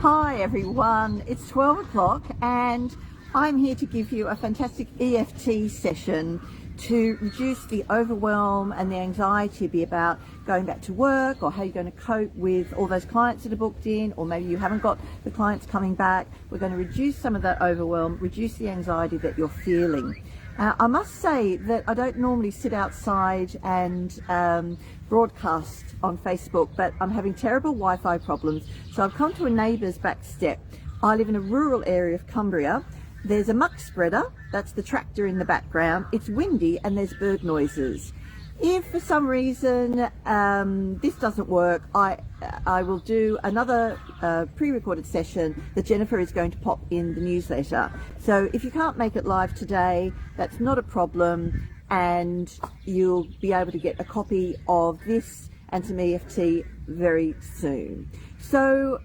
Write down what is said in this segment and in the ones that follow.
Hi everyone, it's 12 o'clock and I'm here to give you a fantastic EFT session to reduce the overwhelm and the anxiety be about going back to work, or how you're going to cope with all those clients that are booked in, or maybe you haven't got the clients coming back. We're going to reduce some of that overwhelm, reduce the anxiety that you're feeling. I must say that I don't normally sit outside and broadcast on Facebook, but I'm having terrible Wi-Fi problems, so I've come to a neighbour's back step. I live in a rural area of Cumbria. There's a muck spreader, that's the tractor in the background. It's windy and there's bird noises. If for some reason this doesn't work, I will do another pre-recorded session that Jennifer is going to pop in the newsletter. So if you can't make it live today, that's not a problem, and you'll be able to get a copy of this and some EFT very soon. So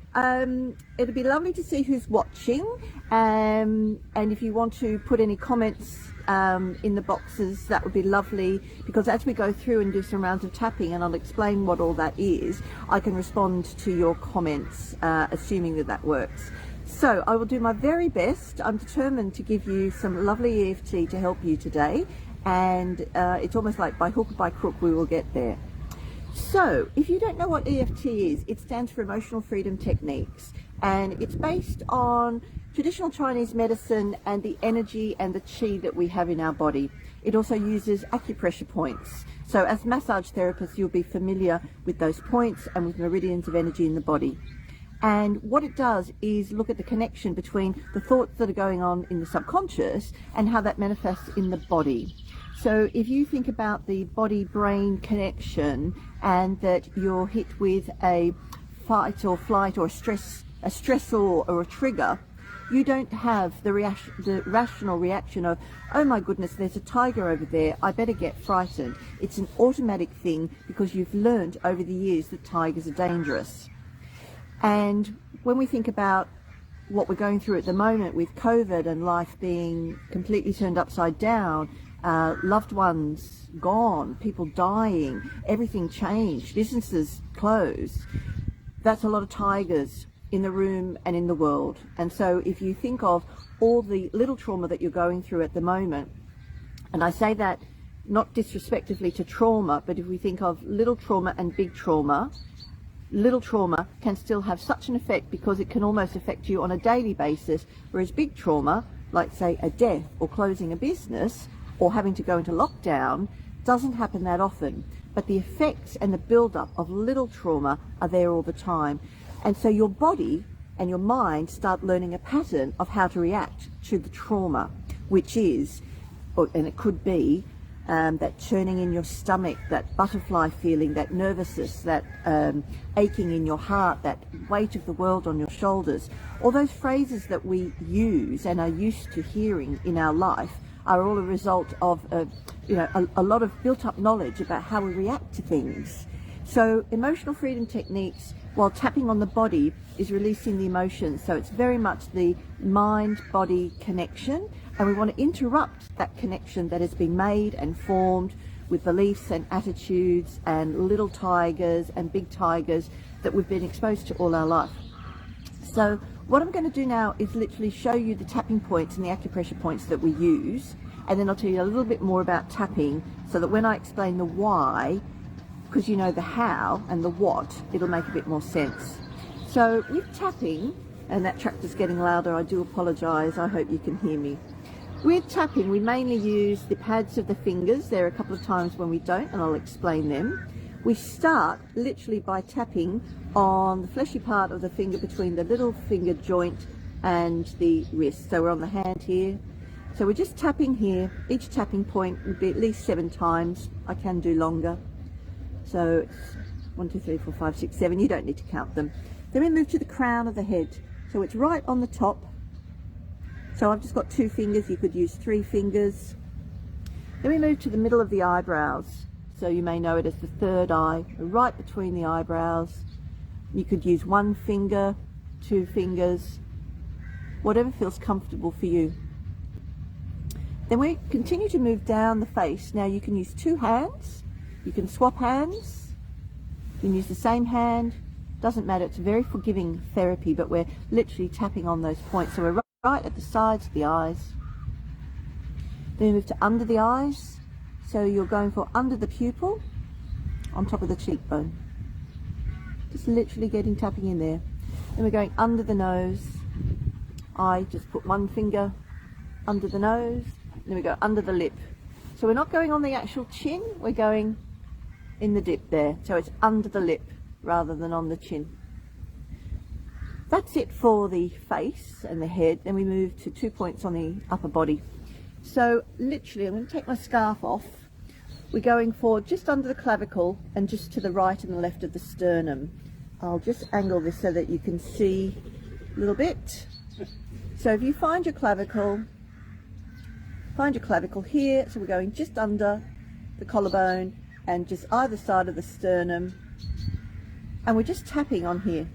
it'll be lovely to see who's watching, and if you want to put any comments in the boxes, that would be lovely, because as we go through and do some rounds of tapping and I'll explain what all that is, I can respond to your comments, assuming that that works. So I will do my very best. I'm determined to give you some lovely EFT to help you today, and it's almost like by hook or by crook we will get there. So if you don't know what EFT is, it stands for Emotional Freedom Techniques, and it's based on traditional Chinese medicine and the energy and the qi that we have in our body. It also uses acupressure points. So as massage therapists, you'll be familiar with those points and with meridians of energy in the body. And what it does is look at the connection between the thoughts that are going on in the subconscious and how that manifests in the body. So if you think about the body-brain connection, and that you're hit with a fight or flight or a stressor or a trigger, you don't have the rational reaction of, oh my goodness, there's a tiger over there, I better get frightened. It's an automatic thing because you've learned over the years that tigers are dangerous. And when we think about what we're going through at the moment with COVID and life being completely turned upside down, loved ones gone, people dying, everything changed, businesses closed, that's a lot of tigers in the room and in the world. And so if you think of all the little trauma that you're going through at the moment, and I say that not disrespectively to trauma, but if we think of little trauma and big trauma, little trauma can still have such an effect because it can almost affect you on a daily basis, whereas big trauma, like say a death or closing a business or having to go into lockdown, doesn't happen that often. But the effects and the build-up of little trauma are there all the time. And so your body and your mind start learning a pattern of how to react to the trauma, which is, and it could be, that churning in your stomach, that butterfly feeling, that nervousness, that aching in your heart, that weight of the world on your shoulders. All those phrases that we use and are used to hearing in our life are all a result of a lot of built-up knowledge about how we react to things. So emotional freedom techniques, while tapping on the body, is releasing the emotions. So it's very much the mind-body connection, and we want to interrupt that connection that has been made and formed with beliefs and attitudes and little tigers and big tigers that we've been exposed to all our life. So what I'm going to do now is literally show you the tapping points and the acupressure points that we use, and then I'll tell you a little bit more about tapping, so that when I explain the why, because you know the how and the what, it'll make a bit more sense. So with tapping, and that tractor's getting louder, I do apologize, I hope you can hear me. With tapping, we mainly use the pads of the fingers. There are a couple of times when we don't, and I'll explain them. We start literally by tapping on the fleshy part of the finger between the little finger joint and the wrist. So we're on the hand here. So we're just tapping here. Each tapping point would be at least 7 times. I can do longer. So it's 1, 2, 3, 4, 5, 6, 7. You don't need to count them. Then we move to the crown of the head. So it's right on the top. So I've just got 2 fingers. You could use 3 fingers. Then we move to the middle of the eyebrows. So you may know it as the third eye, right between the eyebrows. You could use 1 finger, 2 fingers, whatever feels comfortable for you. Then we continue to move down the face. Now you can use 2 hands, you can swap hands, you can use the same hand, Doesn't matter, it's a very forgiving therapy, but we're literally tapping on those points. So we're right at the sides of the eyes. Then we move to under the eyes. So you're going for under the pupil, on top of the cheekbone. Just literally tapping in there. Then we're going under the nose. I just put one finger under the nose. Then we go under the lip. So we're not going on the actual chin, we're going in the dip there. So it's under the lip rather than on the chin. That's it for the face and the head. Then we move to 2 points on the upper body. So literally, I'm going to take my scarf off. We're going for just under the clavicle and just to the right and the left of the sternum. I'll just angle this so that you can see a little bit. So if you find your clavicle here, so we're going just under the collarbone and just either side of the sternum, and we're just tapping on here.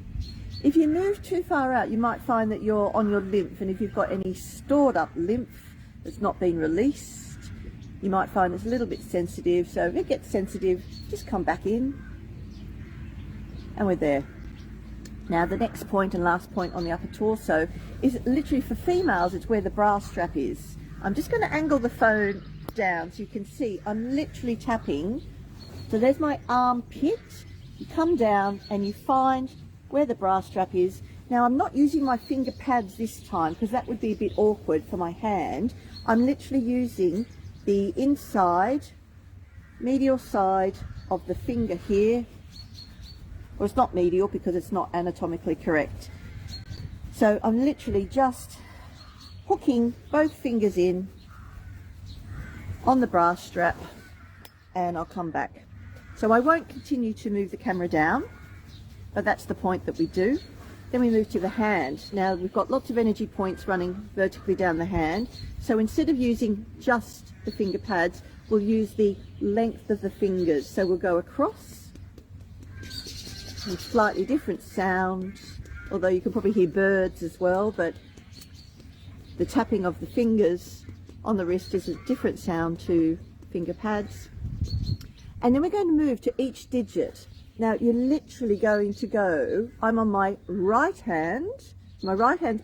If you move too far out, you might find that you're on your lymph, and if you've got any stored up lymph that's not been released, you might find it's a little bit sensitive. So if it gets sensitive, just come back in, and we're there. Now the next point and last point on the upper torso is literally for females, it's where the bra strap is. I'm just going to angle the phone down so you can see I'm literally tapping. So there's my armpit. You come down and you find where the bra strap is. Now I'm not using my finger pads this time because that would be a bit awkward for my hand. I'm literally using the inside, medial side of the finger here. Well, it's not medial because it's not anatomically correct. So I'm literally just hooking both fingers in on the bra strap, and I'll come back. So I won't continue to move the camera down, but that's the point that we do. Then we move to the hand. Now we've got lots of energy points running vertically down the hand. So instead of using just the finger pads, we'll use the length of the fingers. So we'll go across, and slightly different sounds, although you can probably hear birds as well, but the tapping of the fingers on the wrist is a different sound to finger pads. And then we're going to move to each digit. Now you're literally going to go, I'm on my right hand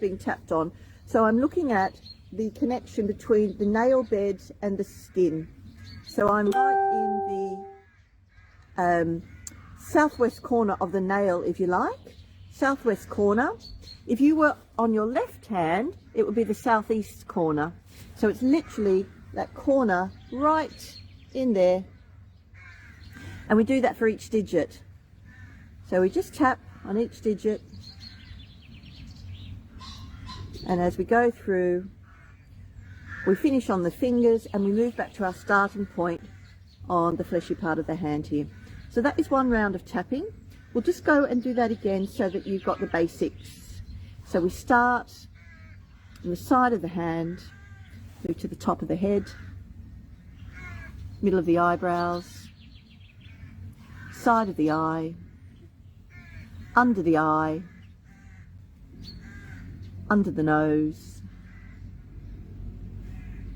being tapped on, so I'm looking at the connection between the nail bed and the skin. So I'm right in the southwest corner of the nail, if you like, southwest corner. If you were on your left hand, it would be the southeast corner. So it's literally that corner right in there. And we do that for each digit. So we just tap on each digit. And as we go through, we finish on the fingers and we move back to our starting point on the fleshy part of the hand here. So that is one round of tapping. We'll just go and do that again so that you've got the basics. So we start on the side of the hand, move to the top of the head, middle of the eyebrows, side of the eye, under the eye, under the nose,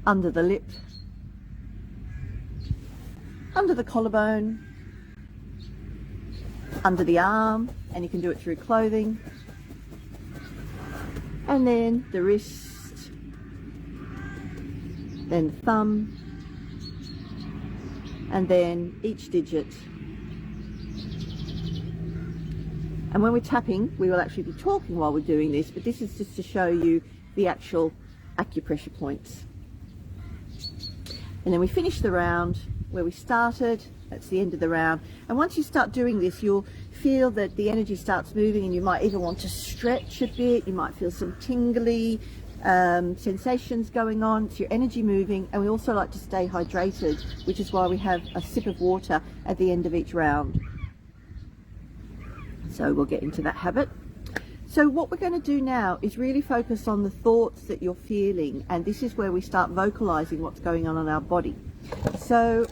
under the lip, under the collarbone, under the arm, and you can do it through clothing, and then the wrist, then the thumb, and then each digit. And when we're tapping, we will actually be talking while we're doing this, but this is just to show you the actual acupressure points. And then we finish the round where we started. That's the end of the round. And once you start doing this, you'll feel that the energy starts moving, and you might even want to stretch a bit. You might feel some tingly sensations going on. It's your energy moving, and we also like to stay hydrated, which is why we have a sip of water at the end of each round. So we'll get into that habit. So what we're going to do now is really focus on the thoughts that you're feeling, and this is where we start vocalizing what's going on our body. So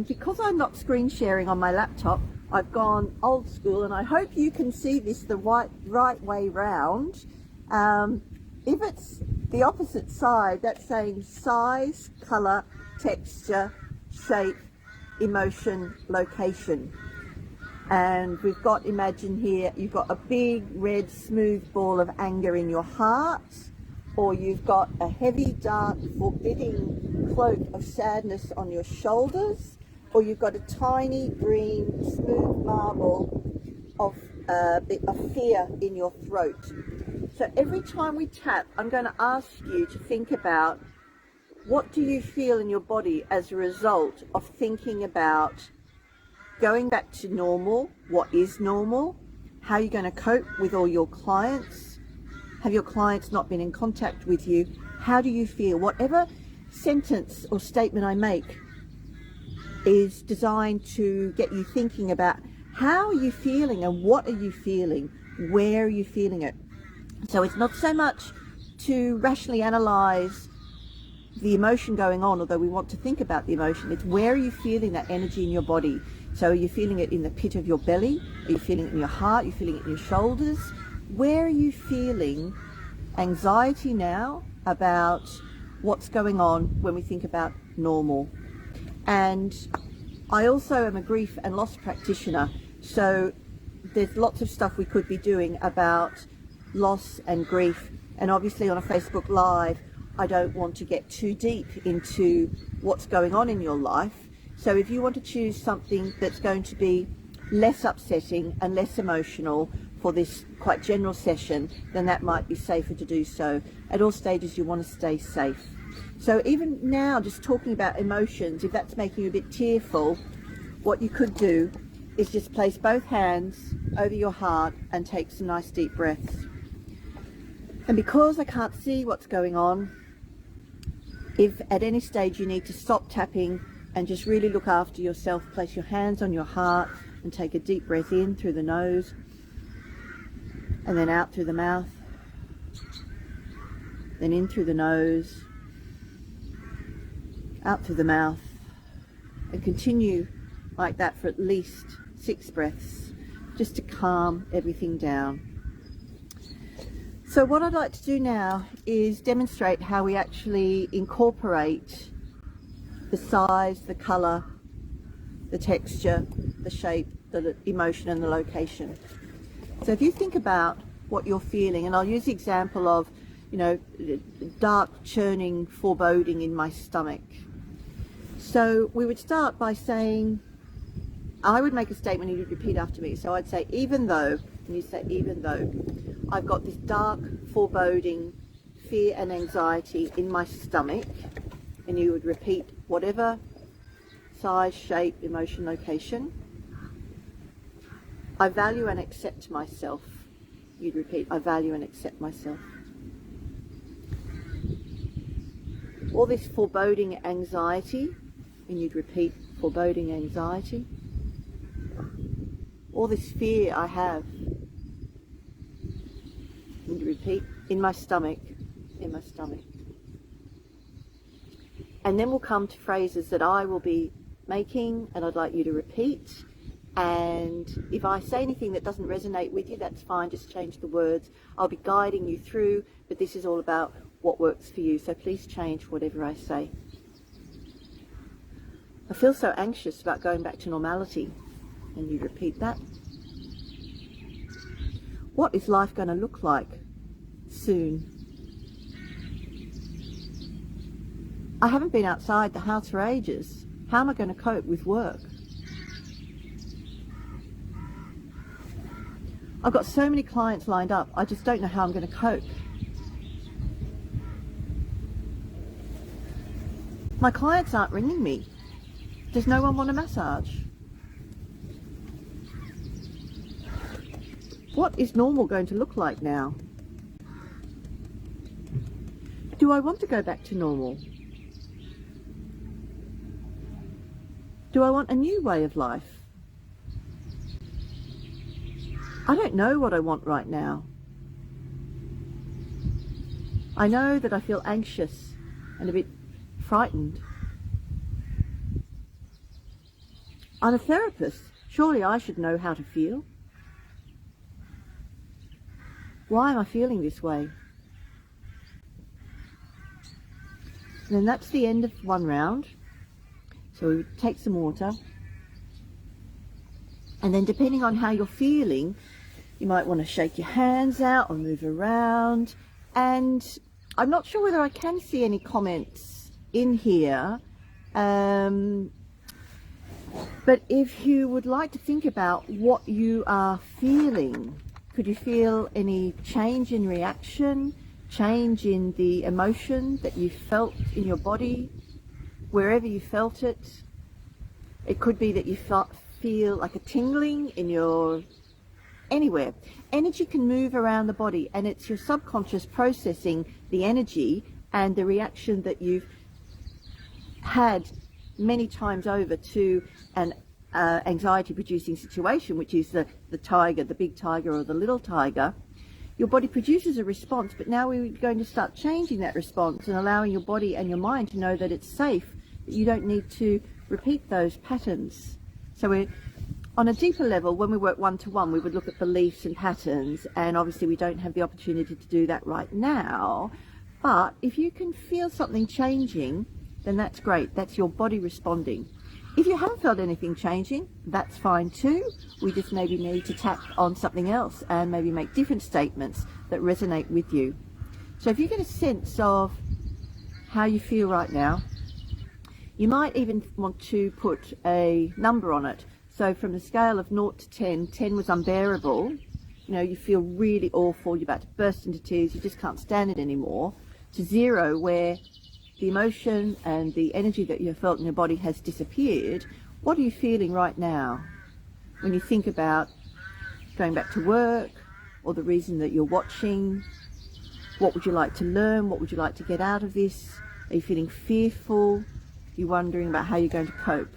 because I'm not screen sharing on my laptop, I've gone old school, and I hope you can see this the right way round. If it's the opposite side, that's saying size, color, texture, shape, emotion, location. And we've got, imagine here, you've got a big red smooth ball of anger in your heart, or you've got a heavy dark forbidding cloak of sadness on your shoulders, or you've got a tiny green smooth marble of fear in your throat. So every time we tap, I'm going to ask you to think about, what do you feel in your body as a result of thinking about going back to normal? What is normal? How are you going to cope with all your clients? Have your clients not been in contact with you? How do you feel? Whatever sentence or statement I make is designed to get you thinking about, how are you feeling and what are you feeling? Where are you feeling it? So it's not so much to rationally analyze the emotion going on, although we want to think about the emotion. It's where are you feeling that energy in your body? So are you feeling it in the pit of your belly? Are you feeling it in your heart? Are you feeling it in your shoulders? Where are you feeling anxiety now about what's going on when we think about normal? And I also am a grief and loss practitioner, so there's lots of stuff we could be doing about loss and grief. And obviously on a Facebook Live, I don't want to get too deep into what's going on in your life. So if you want to choose something that's going to be less upsetting and less emotional for this quite general session, then that might be safer to do so. At all stages, you want to stay safe. So even now, just talking about emotions, if that's making you a bit tearful, what you could do is just place both hands over your heart and take some nice deep breaths. And because I can't see what's going on, if at any stage you need to stop tapping and just really look after yourself, place your hands on your heart and take a deep breath in through the nose and then out through the mouth, then in through the nose, out through the mouth, and continue like that for at least 6 breaths, just to calm everything down. So what I'd like to do now is demonstrate how we actually incorporate the size, the colour, the texture, the shape, the emotion and the location. So if you think about what you're feeling, and I'll use the example of, dark churning foreboding in my stomach. So we would start by saying, I would make a statement and you'd repeat after me. So I'd say, even though, and you say, even though I've got this dark foreboding fear and anxiety in my stomach, and you would repeat whatever size, shape, emotion, location. I value and accept myself. You'd repeat, I value and accept myself. All this foreboding anxiety, and you'd repeat foreboding anxiety. All this fear I have, and you repeat, in my stomach, in my stomach. And then we'll come to phrases that I will be making and I'd like you to repeat. And if I say anything that doesn't resonate with you, that's fine, just change the words. I'll be guiding you through, but this is all about what works for you, so please change whatever I say. I feel so anxious about going back to normality, and you repeat that. What is life going to look like soon? I haven't been outside the house for ages. How am I going to cope with work? I've got so many clients lined up, I just don't know how I'm going to cope. My clients aren't ringing me. Does no one want a massage? What is normal going to look like now? Do I want to go back to normal? Do I want a new way of life? I don't know what I want right now. I know that I feel anxious and a bit frightened. I'm a therapist. Surely I should know how to feel. Why am I feeling this way? And then that's the end of one round. So we take some water And then depending on how you're feeling, you might want to shake your hands out or move around. And I'm not sure whether I can see any comments in here. But if you would like to think about what you are feeling, could you feel any change in reaction, change in the emotion that you felt in your body, wherever you felt it? It could be that you feel like a tingling in your anywhere. Energy can move around the body, and it's your subconscious processing the energy and the reaction that you've had many times over to an anxiety producing situation, which is the tiger, the big tiger or the little tiger. Your body produces a response, but now we're going to start changing that response and allowing your body and your mind to know that it's safe, that you don't need to repeat those patterns. So we're on a deeper level. When we work one-to-one, we would look at beliefs and patterns, and obviously we don't have the opportunity to do that right now. But if you can feel something changing, then that's great. That's your body responding. If you haven't felt anything changing, that's fine too. We just maybe need to tap on something else and maybe make different statements that resonate with you. So if you get a sense of how you feel right now, you might even want to put a number on it. So from the scale of 0 to 10, 10 was unbearable. You know, you feel really awful, you're about to burst into tears, you just can't stand it anymore, to 0, where the emotion and the energy that you felt in your body has disappeared. What are you feeling right now when you think about going back to work, or the reason that you're watching? What would you like to learn? What would you like to get out of this? Are you feeling fearful? Are you wondering about how you're going to cope?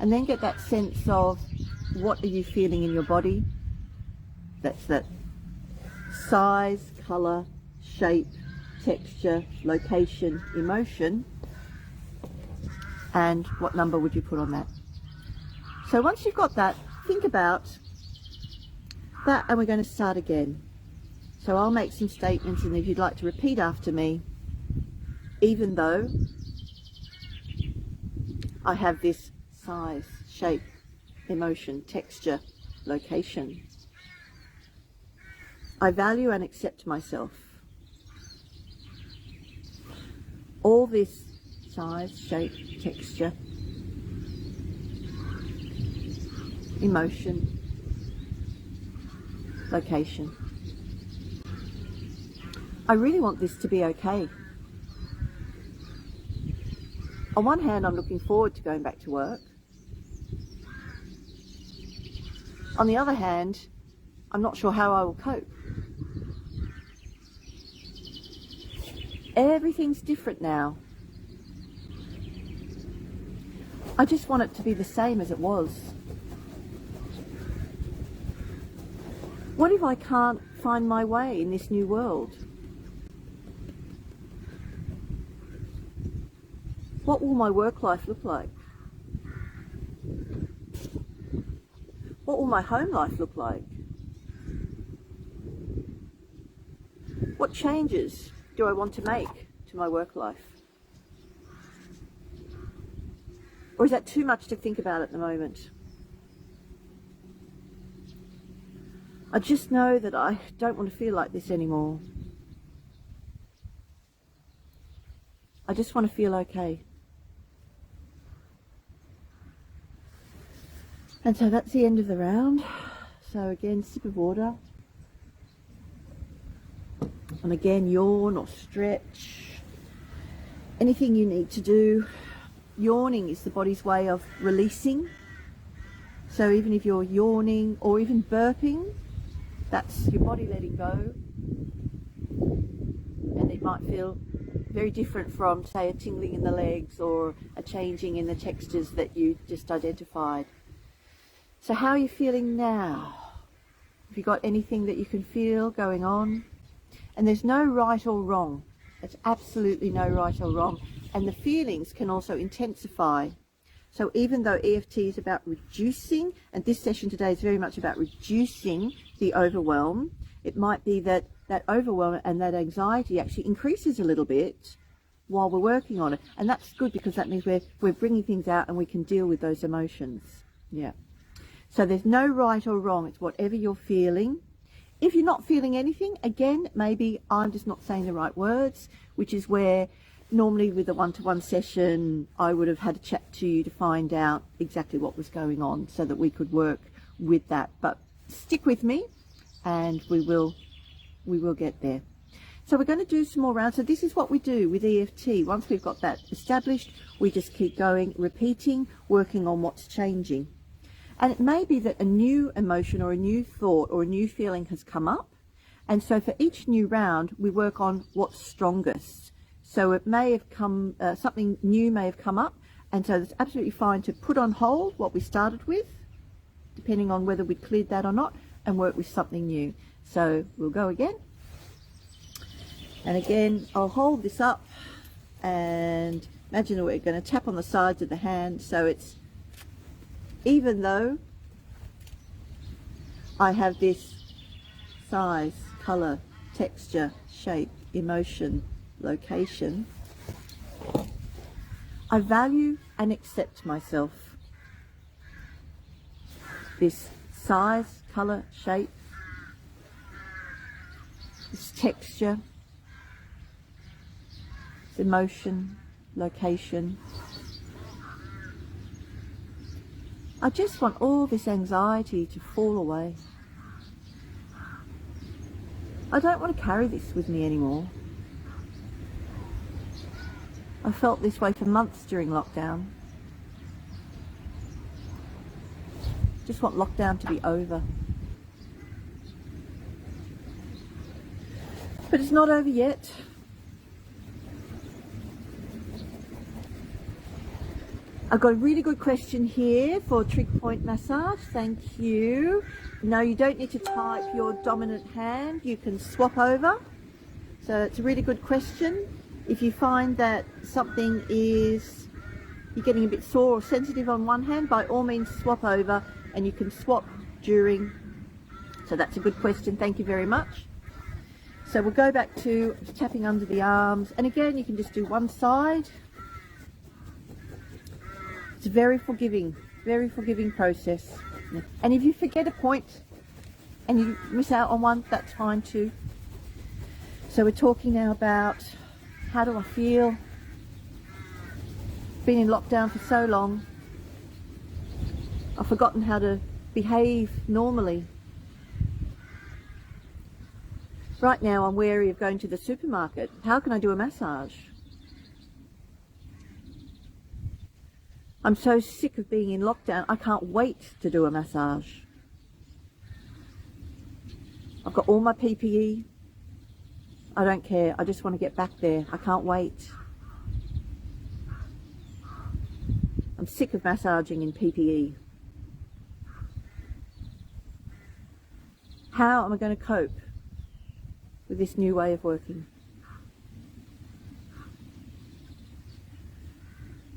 And then get that sense of what are you feeling in your body. That's that size, colour, shape, texture, location, emotion, and what number would you put on that? So once you've got that, think about that, and we're going to start again. So I'll make some statements, and if you'd like to repeat after me, even though I have this size, shape, emotion, texture, location, I value and accept myself. All this size, shape, texture, emotion, location. I really want this to be okay. On one hand, I'm looking forward to going back to work. On the other hand, I'm not sure how I will cope. Everything's different now. I just want it to be the same as it was. What if I can't find my way in this new world? What will my work life look like? What will my home life look like? What changes do I want to make to my work life? Or is that too much to think about at the moment? I just know that I don't want to feel like this anymore. I just want to feel okay. And so that's the end of the round. So again, sip of water. And again, yawn or stretch. Anything you need to do. Yawning is the body's way of releasing. So even if you're yawning or even burping, that's your body letting go. And it might feel very different from, say, a tingling in the legs or a changing in the textures that you just identified. So how are you feeling now? Have you got anything that you can feel going on? And there's no right or wrong. There's absolutely no right or wrong. And the feelings can also intensify. So even though EFT is about reducing, and this session today is very much about reducing the overwhelm, it might be that that overwhelm and that anxiety actually increases a little bit while we're working on it. And that's good, because that means we're bringing things out and we can deal with those emotions. Yeah. So there's no right or wrong. It's whatever you're feeling. If you're not feeling anything, again, maybe I'm just not saying the right words, which is where normally with a one-to-one session, I would have had a chat to you to find out exactly what was going on so that we could work with that. But stick with me and we will get there. So we're going to do some more rounds. So this is what we do with EFT. Once we've got that established, we just keep going, repeating, working on what's changing. And it may be that a new emotion or a new thought or a new feeling has come up. And so for each new round, we work on what's strongest. So it may have come, something new may have come up. And so it's absolutely fine to put on hold what we started with, depending on whether we cleared that or not, and work with something new. So we'll go again. And again, I'll hold this up and imagine we're going to tap on the sides of the hand. So it's, even though I have this size, color, texture, shape, emotion, location, I value and accept myself. This size, color, shape, this texture, this emotion, location. I just want all this anxiety to fall away. I don't want to carry this with me anymore. I felt this way for months during lockdown. Just want lockdown to be over. But it's not over yet. I've got a really good question here for Trigger Point Massage. Thank you. No, you don't need to type your dominant hand. You can swap over. So it's a really good question. If you find that something is, you're getting a bit sore or sensitive on one hand, by all means swap over and you can swap during. So that's a good question. Thank you very much. So we'll go back to tapping under the arms. And again, you can just do one side. It's a very forgiving process. And if you forget a point and you miss out on one, that's fine too. So we're talking now about, how do I feel? Been in lockdown for so long. I've forgotten how to behave normally. Right now I'm wary of going to the supermarket. How can I do a massage? I'm so sick of being in lockdown, I can't wait to do a massage. I've got all my PPE. I don't care, I just want to get back there. I can't wait. I'm sick of massaging in PPE. How am I going to cope with this new way of working?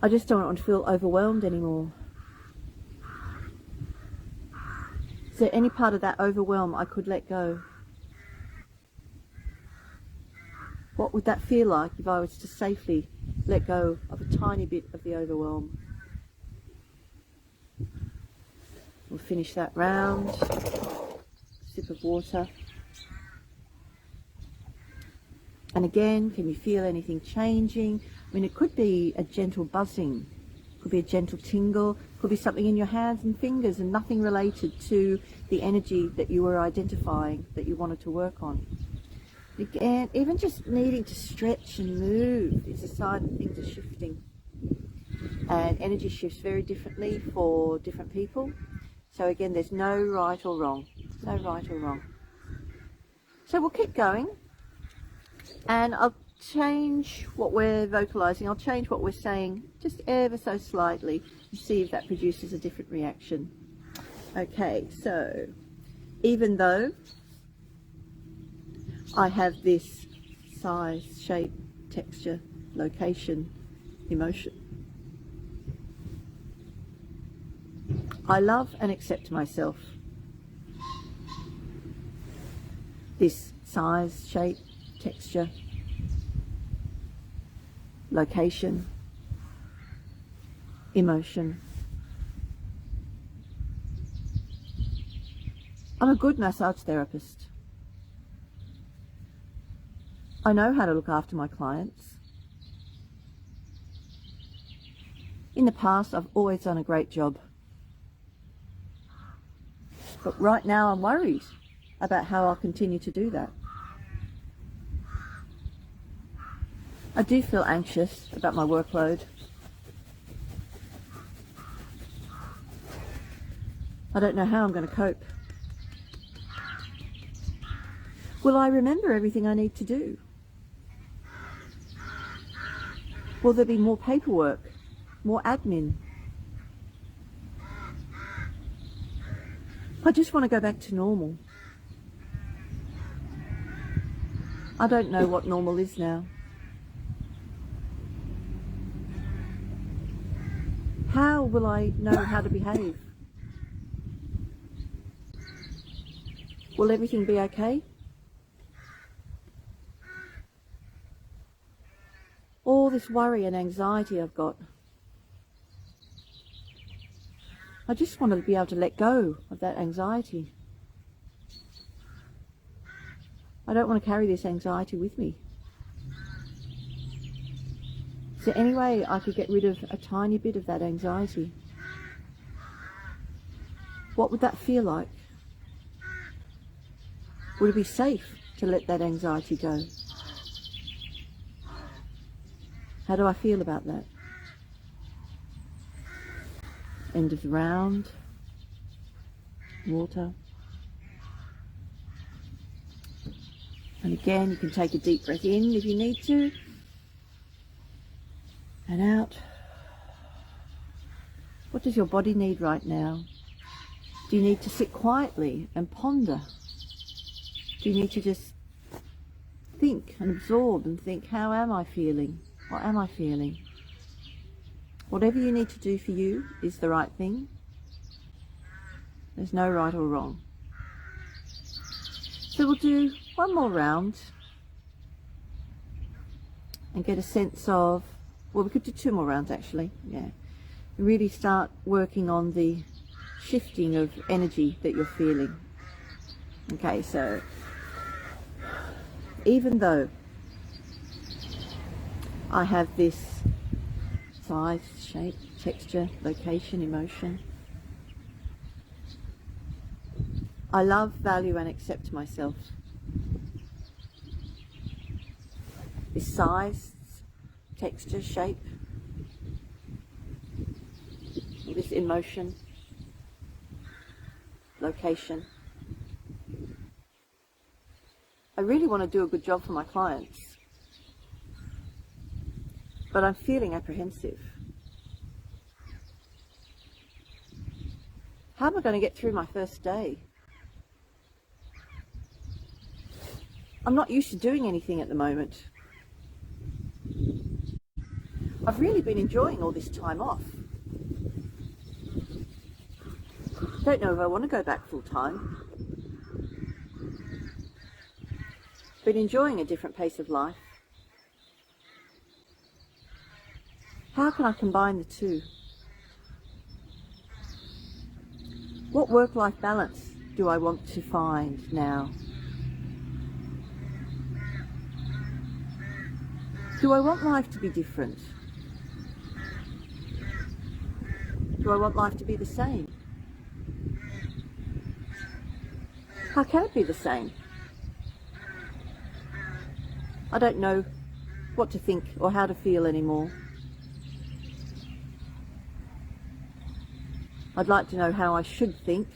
I just don't want to feel overwhelmed anymore. Is there any part of that overwhelm I could let go? What would that feel like if I was to safely let go of a tiny bit of the overwhelm? We'll finish that round. Sip of water. And again, can you feel anything changing? I mean, it could be a gentle buzzing, could be a gentle tingle, could be something in your hands and fingers and nothing related to the energy that you were identifying, that you wanted to work on. Again, even just needing to stretch and move is a sign that things are shifting. And energy shifts very differently for different people. So again, there's no right or wrong. No right or wrong. So we'll keep going. And I'll change what we're vocalizing. I'll change what we're saying just ever so slightly and see if that produces a different reaction. Okay, so even though I have this size, shape, texture, location, emotion, I love and accept myself. This size, shape, texture, location, emotion, I'm a good massage therapist. I know how to look after my clients. In the past, I've always done a great job. But right now, I'm worried about how I'll continue to do that. I do feel anxious about my workload. I don't know how I'm going to cope. Will I remember everything I need to do? Will there be more paperwork, more admin? I just want to go back to normal. I don't know what normal is now. How will I know how to behave? Will everything be okay? All this worry and anxiety I've got. I just want to be able to let go of that anxiety. I don't want to carry this anxiety with me. Is there any way I could get rid of a tiny bit of that anxiety? What would that feel like? Would it be safe to let that anxiety go? How do I feel about that? End of the round. Water. And again, you can take a deep breath in if you need to. And out. What does your body need right now? Do you need to sit quietly and ponder? Do you need to just think and absorb and think, how am I feeling? What am I feeling? Whatever you need to do for you is the right thing. There's no right or wrong. So we'll do one more round and get a sense of, well, we could do 2 more rounds actually, yeah. Really start working on the shifting of energy that you're feeling. Okay, so even though I have this size, shape, texture, location, emotion, I love, value and accept myself. This size, texture, shape, this emotion, location. I really want to do a good job for my clients, but I'm feeling apprehensive. How am I going to get through my first day? I'm not used to doing anything at the moment. I've really been enjoying all this time off. Don't know if I want to go back full time. Been enjoying a different pace of life. How can I combine the two? What work-life balance do I want to find now? Do I want life to be different? Do I want life to be the same? How can it be the same? I don't know what to think or how to feel anymore. I'd like to know how I should think.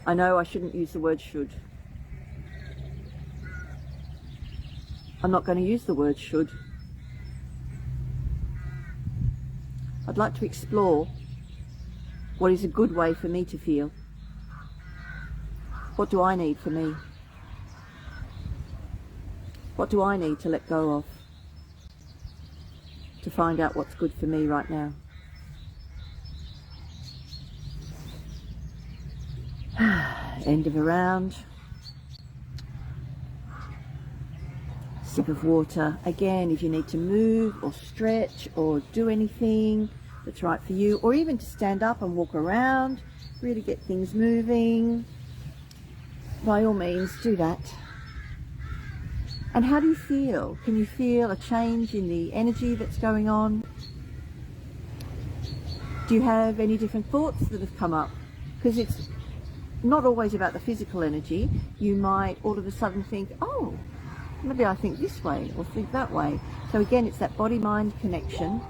I know I shouldn't use the word should. I'm not going to use the word should. I'd like to explore what is a good way for me to feel. What do I need for me? What do I need to let go of to find out what's good for me right now? End of a round. Sip of water. Again, if you need to move or stretch or do anything that's right for you, or even to stand up and walk around, really get things moving, by all means do that. And how do you feel? Can you feel a change in the energy that's going on? Do you have any different thoughts that have come up? Because it's not always about the physical energy. You might all of a sudden think, oh, maybe I think this way or think that way. So again, it's that body-mind connection.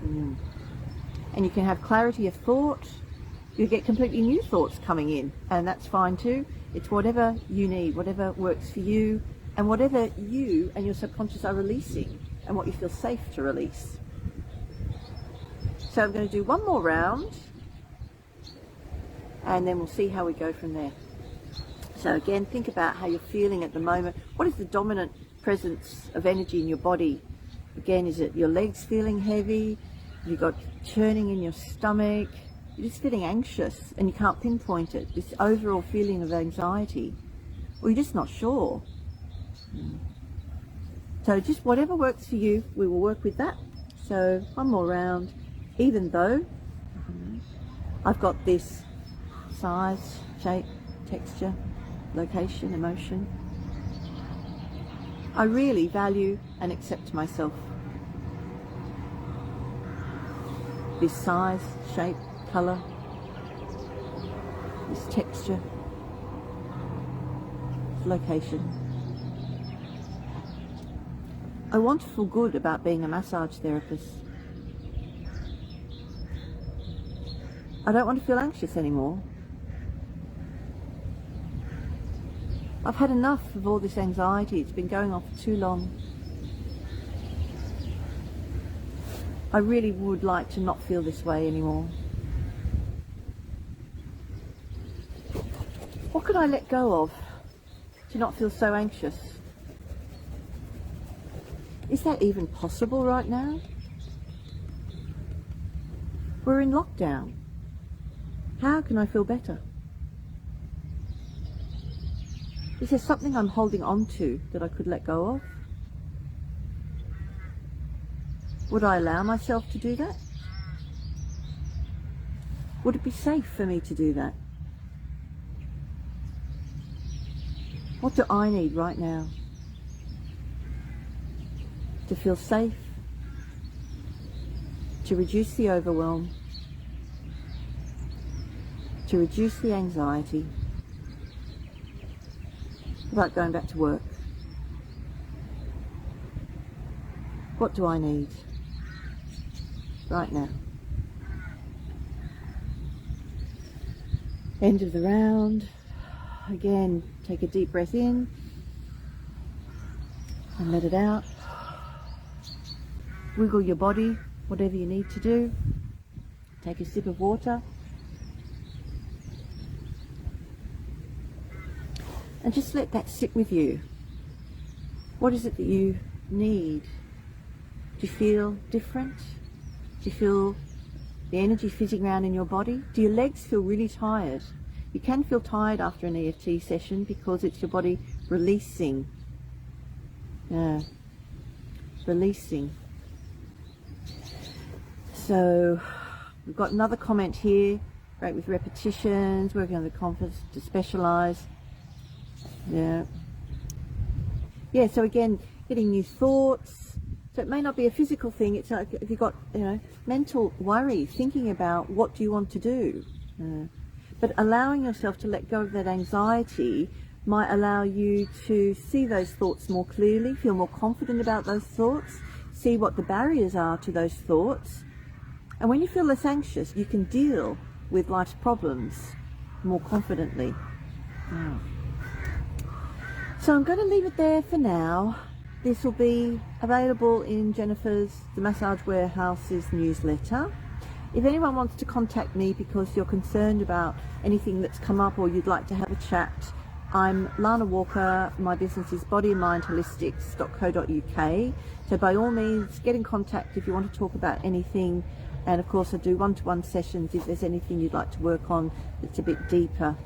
And you can have clarity of thought. You get completely new thoughts coming in, and that's fine too. It's whatever you need, whatever works for you, and whatever you and your subconscious are releasing, and what you feel safe to release. So I'm going to do one more round, and then we'll see how we go from there. So again, think about how you're feeling at the moment. What is the dominant presence of energy in your body? Again, is it your legs feeling heavy? You've got churning in your stomach? You're just feeling anxious and you can't pinpoint it, this overall feeling of anxiety, or you're just not sure. So just whatever works for you, we will work with that. So one more round, even though I've got this size, shape, texture, location, emotion, I really value and accept myself. This size, shape, colour, this texture, this location. I want to feel good about being a massage therapist. I don't want to feel anxious anymore. I've had enough of all this anxiety. It's been going on for too long. I really would like to not feel this way anymore. What could I let go of to not feel so anxious? Is that even possible right now? We're in lockdown. How can I feel better? Is there something I'm holding on to that I could let go of? Would I allow myself to do that? Would it be safe for me to do that? What do I need right now to feel safe, to reduce the overwhelm, to reduce the anxiety about going back to work? What do I need right now? End of the round. Again, take a deep breath in and let it out. Wiggle your body, whatever you need to do. Take a sip of water. And just let that sit with you. What is it that you need? Do you feel different? Do you feel the energy fizzing around in your body? Do your legs feel really tired? You can feel tired after an EFT session because it's your body releasing. Releasing. So we've got another comment here. Great with repetitions, working on the confidence to specialise. Yeah, so again, getting new thoughts. So it may not be a physical thing. It's like if you've got, mental worry, thinking about what do you want to do. But allowing yourself to let go of that anxiety might allow you to see those thoughts more clearly, feel more confident about those thoughts, see what the barriers are to those thoughts. And when you feel less anxious, you can deal with life's problems more confidently. So I'm going to leave it there for now. This will be available in Jennifer's The Massage Warehouse's newsletter. If anyone wants to contact me because you're concerned about anything that's come up or you'd like to have a chat, I'm Lana Walker. My business is bodymindholistics.co.uk. So by all means, get in contact if you want to talk about anything. And of course, I do one-to-one sessions if there's anything you'd like to work on that's a bit deeper.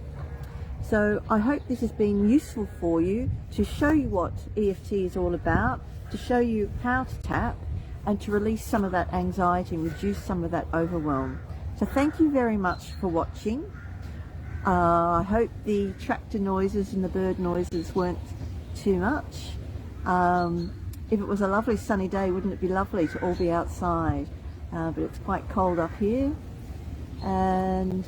So I hope this has been useful for you to show you what EFT is all about, to show you how to tap and to release some of that anxiety and reduce some of that overwhelm. So thank you very much for watching. I hope the tractor noises and the bird noises weren't too much. If it was a lovely sunny day, wouldn't it be lovely to all be outside? But it's quite cold up here. And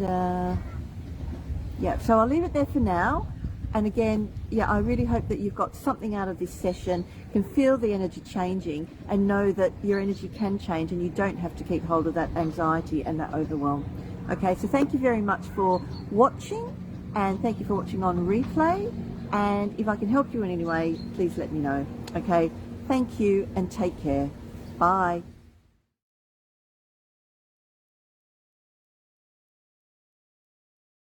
yeah, so I'll leave it there for now. And again, yeah, I really hope that you've got something out of this session, can feel the energy changing, and know that your energy can change and you don't have to keep hold of that anxiety and that overwhelm. Okay, so thank you very much for watching, and thank you for watching on replay. And if I can help you in any way, please let me know. Okay, thank you and take care. Bye.